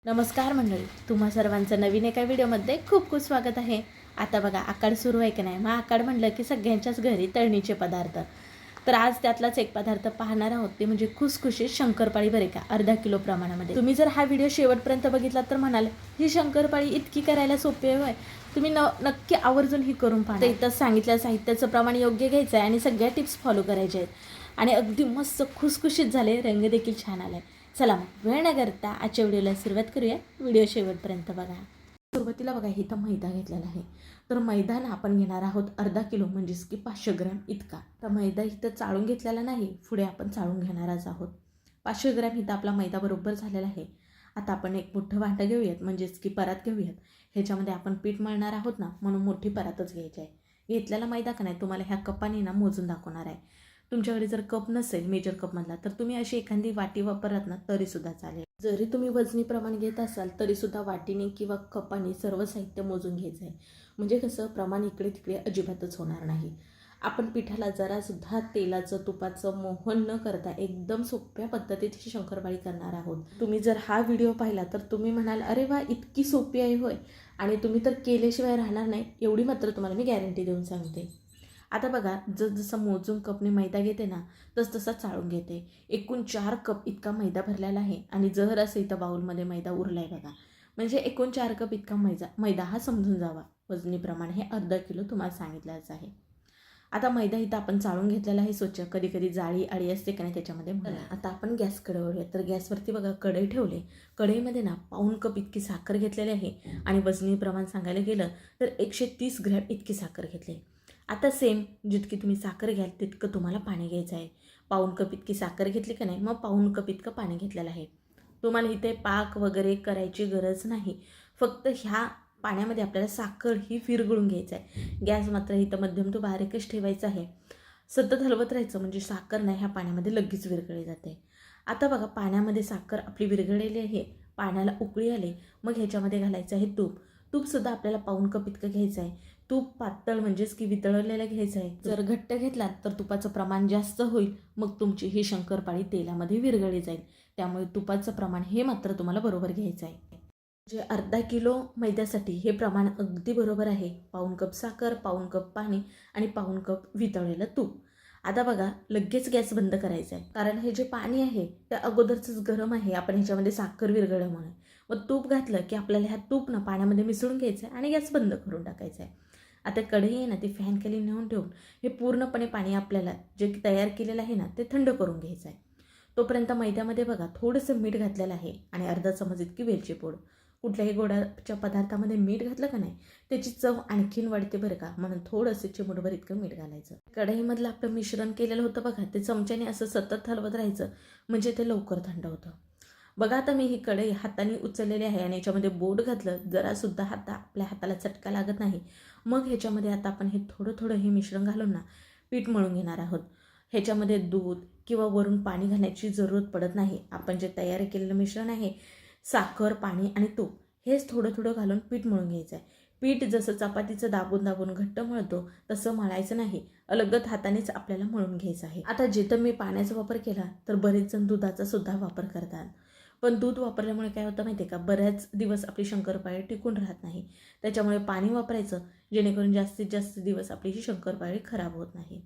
नमस्कार मंडळी, तुम्हा सर्वांचं नवीन एका व्हिडिओमध्ये खूप खूप स्वागत आहे. आता बघा आकाड सुरू आहे की नाही. मग आकाड म्हणलं की सगळ्यांच्याच घरी तळणीचे पदार्थ. तर आज त्यातलाच एक पदार्थ पाहणार आहोत, ते म्हणजे खुसखुशीत शंकरपाळी बरे का, अर्धा किलो प्रमाणामध्ये. तुम्ही जर हा व्हिडिओ शेवटपर्यंत बघितला तर म्हणाल ही शंकरपाळी इतकी करायला सोपी आहे. तुम्ही नक्की आवर्जून ही करून पाहा. इथंच सांगितलं साहित्याचं प्रमाण योग्य घ्यायचं आहे आणि सगळ्या टिप्स फॉलो करायच्या आहेत आणि अगदी मस्त खुसखुशीत झाले, रंग देखील छान आलाय. चला मग वेळ न करता आजच्या व्हिडिओला सुरुवात करूया. व्हिडिओ शेवटपर्यंत बघा. सुरुवातीला बघा इथं मैदा घेतलेला आहे. तर मैदा ना आपण घेणार आहोत अर्धा किलो, म्हणजेच की 500 ग्रॅम इतका. तर मैदा इथं चाळून घेतलेला नाही, पुढे आपण चाळून घेणारच आहोत. 500 ग्रॅम इथं आपला मैदा बरोबर झालेला आहे. आता आपण एक मोठं वाटं घेऊयात, म्हणजेच की परात घेऊयात. ह्याच्यामध्ये आपण पीठ मळणार आहोत ना, म्हणून मोठी परातच घ्यायची आहे. घेतलेला मैदा का नाही तुम्हाला ह्या कपाने ना मोजून दाखवणार आहे. तुमच्याकडे जर कप नसेल मेजर कपमधला, तर तुम्ही अशी एखादी वाटी वापरलात ना तरीसुद्धा चालेल. जरी तुम्ही वजनी प्रमाण घेत असाल तरीसुद्धा वाटीने किंवा कपाने सर्व साहित्य मोजून घ्यायचं आहे. म्हणजे कसं प्रमाण इकडे तिकडे अजिबातच होणार नाही. आपण पिठाला जरासुद्धा तेलाचं तुपाचं मोहन न करता एकदम सोप्या पद्धतीत ही शंकरपाळी करणार आहोत. तुम्ही जर हा व्हिडिओ पाहिला तर तुम्ही म्हणाल अरे वा, इतकी सोपी आहे होय, आणि तुम्ही तर केल्याशिवाय राहणार नाही, एवढी मात्र तुम्हाला मी गॅरंटी देऊन सांगते. आता बघा जसं मोजून कपने मैदा घेते ना, तसं चाळून घेते. एकूण 4 कप इतका मैदा भरलेला आहे आणि जर असं इथं बाउलमध्ये मैदा उरला आहे बघा, म्हणजे एकूण 4 कप इतका मैदा हा समजून जावा. वजनी प्रमाण हे अर्धा किलो तुम्हाला सांगितलंच आहे. आता मैदा इथं आपण चाळून घेतलेला आहे स्वच्छ. कधी कधी जाळी आळी असते का नाही त्याच्यामध्ये. आता आपण गॅस कढईवर, तर गॅसवरती बघा कढई ठेवले. कढईमध्ये ना 1.5 कप इतकी साखर घेतलेली आहे आणि वजनी प्रमाण सांगायला गेलं तर 130 ग्रॅम इतकी साखर घेतली. आता सेम जितकी तुम्ही साखर घ्याल तितकं तुम्हाला पाणी घ्यायचं आहे. 1.5 कप इतकी साखर घेतली का नाही, मग 1.5 कप इतकं पाणी घेतलेलं आहे. तुम्हाला इथे पाक वगैरे करायची गरज नाही. फक्त ह्या पाण्यामध्ये आपल्याला साखर ही विरघळून घ्यायचं आहे. गॅस मात्र इथं मध्यम तो बारीकच ठेवायचा आहे. सतत हलवत राहायचं, म्हणजे साखर नाही ह्या पाण्यामध्ये लगेच विरघळली जाते. आता बघा पाण्यामध्ये साखर आपली विरघळलेली आहे. पाण्याला उकळी आली, मग ह्याच्यामध्ये घालायचं आहे तूप. तूपसुद्धा आपल्याला 1.5 कप इतकं घ्यायचं आहे. तूप पातळ म्हणजेच की वितळलेलं घ्यायचं आहे. जर घट्ट घेतला तर तुपाचं प्रमाण जास्त होईल, मग तुमची ही शंकरपाळी तेलामध्ये विरघळली जाईल. त्यामुळे तुपाचं प्रमाण हे मात्र तुम्हाला बरोबर घ्यायचं आहे. म्हणजे अर्धा किलो मैद्यासाठी हे प्रमाण अगदी बरोबर आहे. 1.5 कप साखर, 1.5 कप पाणी आणि 1.5 कप वितळलेलं तूप. आता बघा लगेच गॅस बंद करायचा आहे, कारण हे जे पाणी आहे ते अगोदरच गरम आहे. आपण ह्याच्यामध्ये साखर विरघळल्यामुळे मग तूप घातलं की आपल्याला ह्या तूप ना पाण्यामध्ये मिसळून घ्यायचं आहे आणि गॅस बंद करून टाकायचा आहे. आता कढई आहे ना ती फॅन खाली नेऊन ठेवून हे पूर्णपणे पाणी आपल्याला जे तयार केलेलं आहे ना ते थंड करून घ्यायचं आहे. तोपर्यंत मैद्यामध्ये बघा थोडंसं मीठ घातलेलं आहे आणि अर्धा चमच इतकी वेलची पूड. कुठल्याही गोडाच्या पदार्थामध्ये मीठ घातलं का नाही त्याची चव आणखीन वाढते बरं का, म्हणून थोडंसं चिमूटभर इतकं मीठ घालायचं. कढईमधलं आपलं मिश्रण केलेलं होतं बघा, ते चमच्याने असं सतत हलवत राहायचं, म्हणजे ते लवकर थंड होतं. बघा आता मी ही कढई हाताने उचललेली आहे आणि याच्यामध्ये बोट घातलं, जरासुद्धा आपल्या हाताला चटका लागत नाही. मग ह्याच्यामध्ये आता आपण हे थोडं थोडं हे मिश्रण घालून ना पीठ मळून घेणार आहोत. ह्याच्यामध्ये दूध किंवा वरून पाणी घालण्याची जरूरत पडत नाही. आपण जे तयार केलेलं मिश्रण आहे, साखर, पाणी आणि तूप, हेच थोडं थोडं घालून पीठ मळून घ्यायचं आहे. पीठ जसं चपातीचं दाबून दाबून घट्ट मळतो तसं मळायचं नाही, अलगद हातानेच आपल्याला मळून घ्यायचं आहे. आता जिथं मी पाण्याचा वापर केला तर बरेच जण दुधाचा सुद्धा वापर करतात. पण दूध वापरल्यामुळे काय होतं माहिती आहे का, बऱ्याच दिवस आपली शंकरपाळी टिकून राहत नाही. त्याच्यामुळे पाणी वापरायचं, जेणेकरून जास्तीत जास्त दिवस आपली ही शंकरपाळी खराब होत नाही.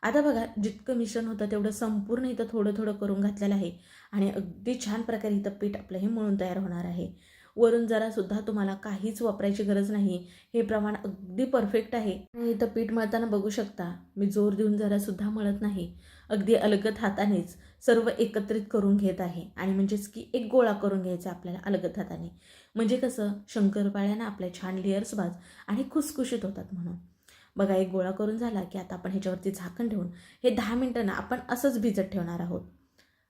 आता बघा जितकं मिश्रण होतं तेवढं संपूर्ण इथं थोडं थोडं करून घातलेलं आहे आणि अगदी छान प्रकारे इथं पीठ आपलं हे मळून तयार होणार आहे. वरून जरासुद्धा तुम्हाला काहीच वापरायची गरज नाही. हे प्रमाण अगदी परफेक्ट आहे. इथं पीठ मळताना बघू शकता मी जोर देऊन जरासुद्धा मळत नाही, अगदी अलगद हातानेच सर्व एकत्रित करून घेत आहे. आणि म्हणजेच की एक गोळा करून घ्यायचा आपल्याला अलगद हाताने, म्हणजे कसं शंकरपाळ्यांना आपल्या छान लेअर्स बाज आणि खुसखुशीत होतात म्हणून. बघा एक गोळा करून झाला की आता आपण ह्याच्यावरती झाकण ठेवून हे 10 मिनटं ना आपण असंच भिजत ठेवणार आहोत.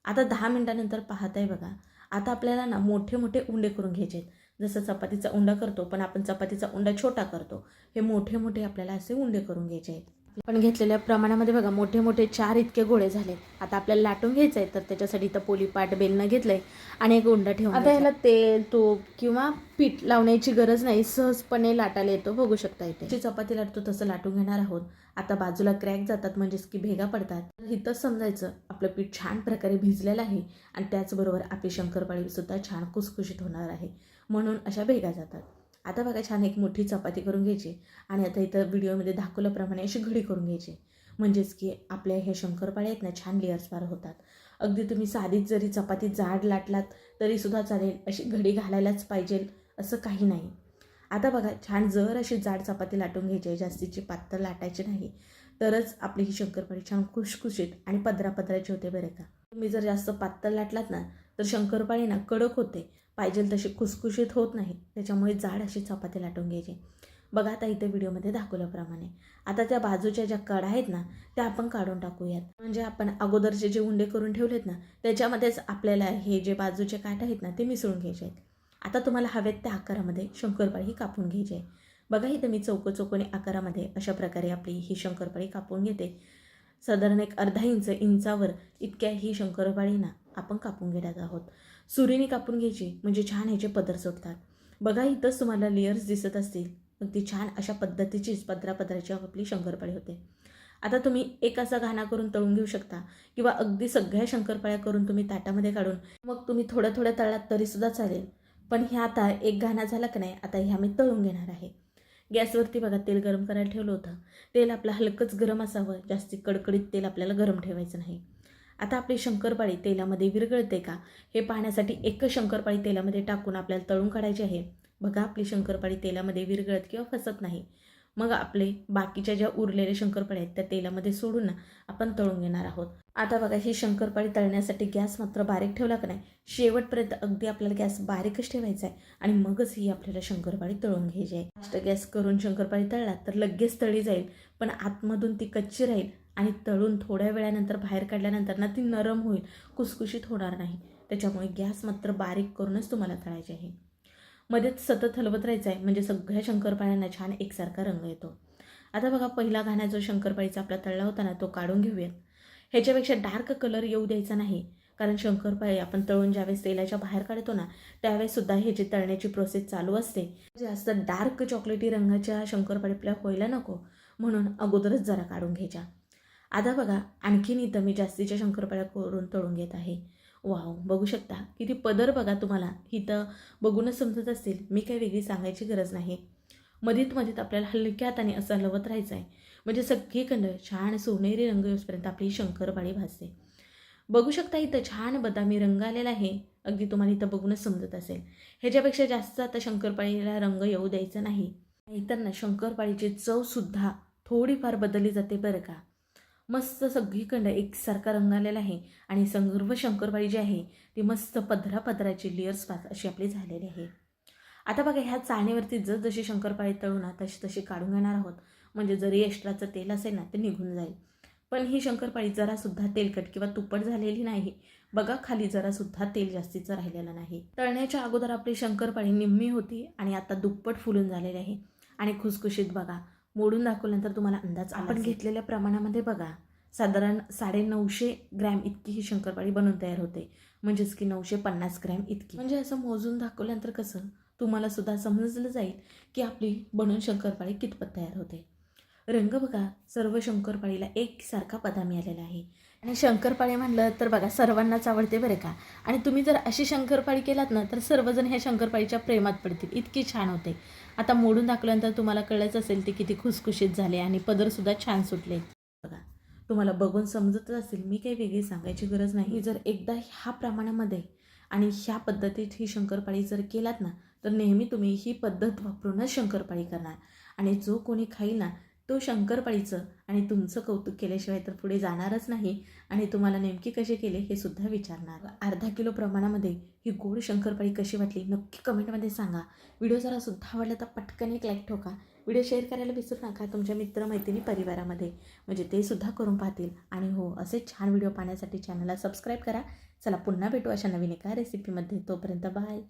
आता 10 मिनटानंतर पाहताय बघा, आता आपल्याला ना मोठे मोठे उंडे करून घ्यायचे आहेत. जसं चपातीचा उंडा करतो, पण आपण चपातीचा उंडा छोटा करतो, हे मोठे मोठे आपल्याला असे उंडे करून घ्यायचे आहेत. आपण घेतलेल्या प्रमाणामध्ये बघा मोठे मोठे 4 इतके गोळे झाले. आता आपल्याला लाटून घ्यायचं आहे, तर त्याच्यासाठी इथं पोलीपाट बेलनं घेतलंय आणि एक उंडा ठेवून. आता ह्याला तेल तूप किंवा पीठ लावण्याची गरज नाही, सहजपणे लाटायला येतो. बघू शकता इथे चपाती लाटतो तसं लाटून घेणार आहोत. आता बाजूला क्रॅक जातात म्हणजेच की भेगा पडतात. इथंच समजायचं आपलं पीठ छान प्रकारे भिजलेलं आहे आणि त्याचबरोबर आपली शंकरपाळीसुद्धा छान कुसकुशीत होणार आहे, म्हणून अशा भेगा जातात. आता बघा छान एक मोठी चपाती करून घ्यायची आणि आता इथं व्हिडिओमध्ये दाखवल्याप्रमाणे अशी घडी करून घ्यायची, म्हणजेच की आपल्या हे शंकरपाळे आहेत ना छान लेअर्सवार होतात. अगदी तुम्ही साधीच जरी चपाती जाड लाटलात तरीसुद्धा चालेल, अशी घडी घालायलाच पाहिजे असं काही नाही. आता बघा छान जर अशी जाड चपाती लाटून घ्यायची आहे, जास्तीची पातळ लाटायची नाही, तरच आपली ही शंकरपाळी छान खुशखुशीत आणि पदरापदराची होते बरं का. तुम्ही जर जास्त पातळ लाटलात ना तर शंकरपाळी ना कडक होते, पाहिजे तशी खुसखुशीत होत नाही. त्याच्यामुळे जाड अशी चपाती लाटून घ्यायची. बघा आता इथे व्हिडिओमध्ये दाखवल्याप्रमाणे. आता त्या बाजूच्या ज्या कडा आहेत ना त्या आपण काढून टाकूयात. म्हणजे आपण अगोदरचे जे उंडे करून ठेवलेत ना त्याच्यामध्येच आपल्याला हे जे बाजूचे काठ आहेत ना ते मिसळून घ्यायचे आहेत. आता तुम्हाला हवेत त्या आकारामध्ये शंकरपाळी कापून घ्यायची आहे. बघा इथं मी चौकोनी आकारामध्ये अशा प्रकारे आपली ही शंकरपाळी कापून घेते. साधारण एक अर्धा इंचावर इतक्या ही शंकरपाळी ना आपण कापून घेत आहोत. सुरीने कापून घ्यायची म्हणजे छान ह्याचे पदर सुटतात. बघा इथंच तुम्हाला लेयर्स दिसत असतील, अगदी छान अशा पद्धतीचीच पदरापदराची आपली शंकरपाळी होते. आता तुम्ही एक असा घाणा करून तळून घेऊ शकता किंवा अगदी सगळ्या शंकरपाळ्या करून तुम्ही ताटामध्ये काढून मग तुम्ही थोड्या थोड्या तळलात तरीसुद्धा चालेल. पण ह्या आता एक घाणा झाला की नाही, आता ह्या मी तळून घेणार आहे. गॅसवरती बघा तेल गरम करायला ठेवलं होतं. तेल आपलं हलकंच गरम असावं, जास्ती कडकडीत तेल आपल्याला गरम ठेवायचं नाही. आता आपली शंकरपाळी तेलामध्ये विरघळते का हे पाहण्यासाठी एकच शंकरपाळी तेलामध्ये टाकून आपल्याला तळून काढायची आहे. बघा आपली शंकरपाळी तेलामध्ये विरघळत किंवा फसत नाही. मग आपले बाकीच्या ज्या उरलेल्या शंकरपाळ्या आहेत त्या तेलामध्ये सोडून ना आपण तळून घेणार आहोत. आता बघा ही शंकरपाळी तळण्यासाठी गॅस मात्र बारीक ठेवला का नाही, शेवटपर्यंत अगदी आपल्याला गॅस बारीकच ठेवायचा आहे आणि मगच ही आपल्याला शंकरपाळी तळून घ्यायची आहे. फास्ट गॅस करून शंकरपाळी तळला तर लगेच तळी जाईल, पण आतमधून ती कच्ची राहील आणि तळून थोड्या वेळानंतर बाहेर काढल्यानंतर ना ती नरम होईल, कुसकुशीत होणार नाही. त्याच्यामुळे गॅस मात्र बारीक करूनच तुम्हाला तळायची आहे. मध्येच सतत हलवत राहायचं आहे म्हणजे सगळ्या शंकरपाळ्यांना छान एकसारखा रंग येतो. आता बघा पहिला घाणा जो शंकरपाळीचा आपला तळला होता ना तो काढून घेऊयात. ह्याच्यापेक्षा डार्क कलर येऊ द्यायचा नाही, कारण शंकरपाळी आपण तळून ज्यावेळेस तेलाच्या बाहेर काढतो ना त्यावेळेससुद्धा ह्याची तळण्याची प्रोसेस चालू असते. जास्त डार्क चॉकलेटी रंगाच्या शंकरपाळी आपल्या व्हायला नको, म्हणून अगोदरच जरा काढून घ्यायच्या. आता बघा आणखीन इथं मी जास्तीच्या शंकरपाळ्या करून तळून घेत आहे. वाव, बघू शकता किती पदर बघा. तुम्हाला इथं बघूनच समजत असेल, मी काही वेगळी सांगायची गरज नाही. मधीत आपल्याला हलक्या हाताने असं हलवत राहायचं आहे म्हणजे सगळीकडं छान सोनेरी रंग येऊपर्यंत आपली शंकरपाळी भाजते. बघू शकता इथं छान बदामी रंग आलेला आहे, अगदी तुम्हाला इथं बघूनच समजत असेल. ह्याच्यापेक्षा जास्त आता शंकरपाळीला रंग येऊ द्यायचा नाही, नाहीतर ना शंकरपाळीची चवसुद्धा थोडीफार बदलली जाते बरं का. मस्त सगळीकडं एकसारखा रंग आलेला आहे आणि सर्व शंकरपाळी जी आहे ती मस्त पदराची लेयर्स पास अशी आपली झालेली आहे. आता बघा ह्या चाळणीवरती जशी शंकरपाळी तळू ना तशी काढून घेणार आहोत, म्हणजे जरी एक्स्ट्राचं तेल असेल ना ते निघून जाईल. पण ही शंकरपाळी जरासुद्धा तेलकट किंवा तुपट झालेली नाही. बघा खाली जरासुद्धा तेल जास्तीचं राहिलेलं नाही. तळण्याच्या अगोदर आपली शंकरपाळी निम्मी होती आणि आता दुप्पट फुलून झालेली आहे आणि खुसखुशीत बघा. मोडून दाखवल्यानंतर तुम्हाला अंदाज आपण घेतलेल्या प्रमाणामध्ये बघा साधारण 950 ग्रॅम इतकी ही शंकरपाळी बनवून तयार होते, म्हणजेच की 950 ग्रॅम इतकी. म्हणजे असं मोजून दाखवल्यानंतर कसं तुम्हाला सुद्धा समजलं जाईल की आपली बनवून शंकरपाळी कितपत तयार होते. रंग बघा सर्व शंकरपाळीला एकसारखा बदामी आलेला आहे आणि शंकरपाळी म्हणलं तर बघा सर्वांनाच आवडते बरं का. आणि तुम्ही जर अशी शंकरपाळी केलात ना तर सर्वजण ह्या शंकरपाळीच्या प्रेमात पडतील, इतकी छान होते. आता मोडून दाखवल्यानंतर तुम्हाला कळलंच असेल ती किती खुसखुशीत झाले आणि पदरसुद्धा छान सुटले बघा. तुम्हाला बघून समजतच असेल, मी काही वेगळी सांगायची गरज नाही. जर एकदा ह्या प्रमाणामध्ये आणि ह्या पद्धतीत ही शंकरपाळी जर केलात ना तर नेहमी तुम्ही ही पद्धत वापरूनच शंकरपाळी करणार आणि जो कोणी खाईल ना तो शंकरपाळीचं आणि तुमचं कौतुक केल्याशिवाय तर पुढे जाणारच नाही आणि तुम्हाला नेमकी कशी केले हे सुद्धा विचारणार. अर्धा किलो प्रमाणामध्ये ही गोड शंकरपाळी कशी वाटली नक्की कमेंटमध्ये सांगा. व्हिडिओ जरा सुद्धा आवडला तर पटकन एक लाईक ठोका. व्हिडिओ शेअर करायला विसरू नका तुमच्या मित्रमैत्रिणी परिवारामध्ये, म्हणजे ते सुद्धा करून पाहतील. आणि हो, असे छान व्हिडिओ पाहण्यासाठी चॅनलला सबस्क्राईब करा. चला पुन्हा भेटू अशा नवीन एका रेसिपीमध्ये. तोपर्यंत बाय.